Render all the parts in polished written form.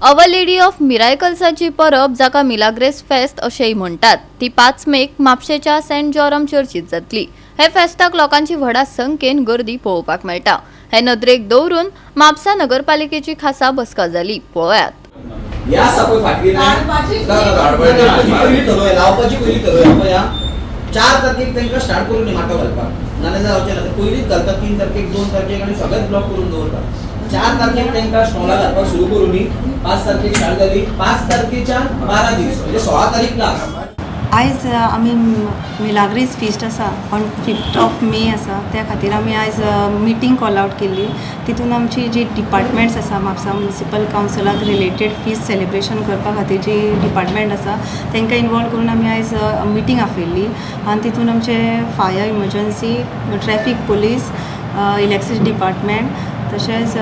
Our lady of मिरायकल्साची Parab जाका Milagres फेस्त अशेंय म्हणटात ती 5 मेक म्हापशेच्या सेंट जॉरम चर्चीत जातली। हे फेस्ताक लोकांची व्हडा संख्येन गर्दी पळोवपाक मेळटा। हे नदरेक दवरून म्हापसा नगरपालिकेची खासा बसका जाली। पळयात। या सपय फाटली लावपाची पयली ठरवया 4 तारखेक तांकां स्टार्ट करून माटो घालपाक नाल्यार जावचें ना पयलीच घालता 3 तारखेक 2 तारखेक आनी सगळेच ब्लॉक करून दवरता 4 तारखेक तांकां स्टॉला घालपाक सुरू करूनी 5 तारखेक स्टार्ट जाली 5 तारखेच्या 12 दीस म्हणजे 16 तारीख लास्ट। आयज आमी मिलाग्रेस फिस्ट आसा ऑन 5th ऑफ मे आसा त्या खातीर आमी आयज मिटींग कॉल आउट केल्ली। तितून आमची जी डिपार्टमेंट्स आसा म्हापसा म्युनिसिपल कावन्सिलाक रिलेटेड फिस्ट सेलिब्रेशन करपा खातीर जी डिपार्टमेंट आसा तांकां इनवॉल्व करून आमी आयज मिटींग आपयल्ली आनी तितून आमचे fire emergency traffic police electricity department तशेंच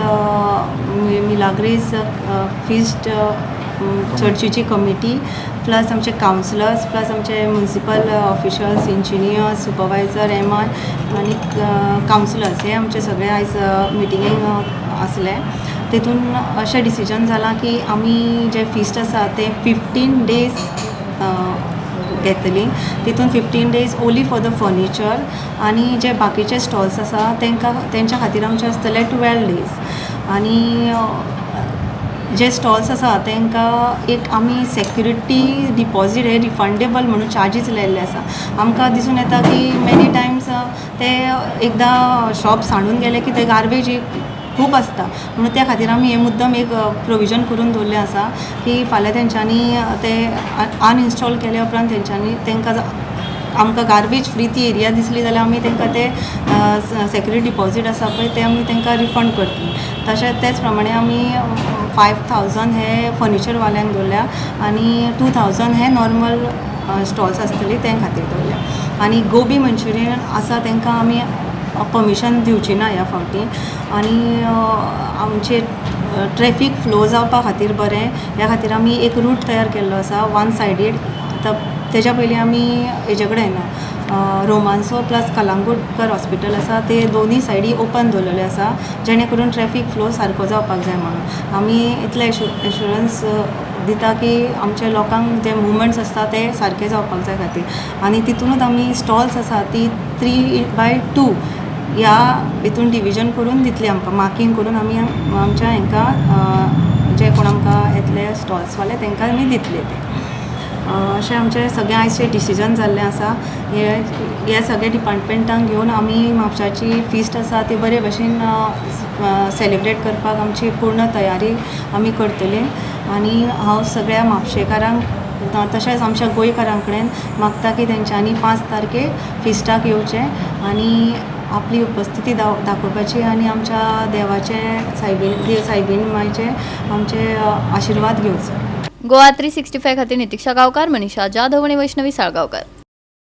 मिलाग्रेस फिस्ट चर्चीची कमिटी प्लस आमचे कावन्सिलर्स प्लस आमचे municipal officials engineers supervisor MI आनी कावन्सिलर्स हे आमचे सगळे आयज मिटिंगेक आसले। तितून अशें डिसिजन जालां की आमी जे फिस्ट आसा ते 15 डेज घेतली। तितून 15 days only for the furniture आनी जे बाकीचे स्टॉल्स आसा तेंच्या खातीर आमचे आसतले 12 डेज आनी जे स्टॉल्स आसा तांकां एक आमी सेक्युरिटी डिपॉझीट हे रिफंडेबल म्हणून चार्जीस लायल्ले आसा। आमकां दिसून येता की मेनी टायम्स ते एकदां शॉप सांडून गेले की ते गार्बेज खूब आसता म्हणून त्या खातीर आमी हे मुद्दम एक प्रोविजन करून दवरलें आसा की फाल्यां तेंच्यांनी ते अनइन्स्टॉल केले उपरांत तांकां आमकां गार्बेज फ्री ती एरिया दिसली जाल्यार आमी तांकां ते सेक्युरिटी डिपॉझीट आसा पळय ते आमी तांकां रिफंड करतली। तशेंच तेच प्रमाणे आमी 5000 हे फर्निचरवाल्यांक दवरल्या आनी 2000 हे नॉर्मल स्टॉल्स आसतली ते खातीर दवरल्या आनी गोबी मंचुरियन आसा तांकां आमी परमिशन दिवची ना ह्या फावटी आनी आमचे ट्रॅफिक फ्लो जावपा खातीर बरें ह्या खातीर आमी एक रूट तयार केल्लो आसा वन सायडीड। तेज्या पयलीं आमी हेजे कडेन रोमांसो प्लस कलांगूटकर हॉस्पिटल आसा ते दोनी सायडी ओपन दवरलेले आसा जेणे करून ट्रॅफिक फ्लो सारको जावपाक जाय म्हणून आमी इतले एश्युरन्स दिता की आमच्या लोकांक जे मुवमेंट्स आसता ते सारके जावपाक जाय खातीर आनी तितूनच आमी स्टॉल्स आसा ती 3/2 ह्या हितून डिविजन करून दितली आमकां मार्कींग करून आमी आमच्या हांकां जे कोण आमकां येतले स्टॉल्सवाले तांकां आमी दितले ते अशें आमचे सगळे आयजचे डिसिजन जाल्लें आसा। हे सगळे डिपार्टमेंटांक घेवन आमी म्हापशाची फिस्ट आसा ती बरे भशेन सेलिब्रेट करपाक आमची पूर्ण तयारी आमी करतली आनी हांव सगळ्या म्हापशेकारांक तशेंच आमच्या गोंयकारां कडेन मागता की तेंच्यांनी 5 तारखेक फिस्टाक येवचें आनी आपली उपस्थिती दाखोवपाची आनी आमच्या देवाचे सायबीण मायचे आमचे आशिर्वाद घेवचो। गोवा 365 खातीर नितीक्षा गांवकार, मनीषा जाधव आनी वैष्णवी साळगांवकार।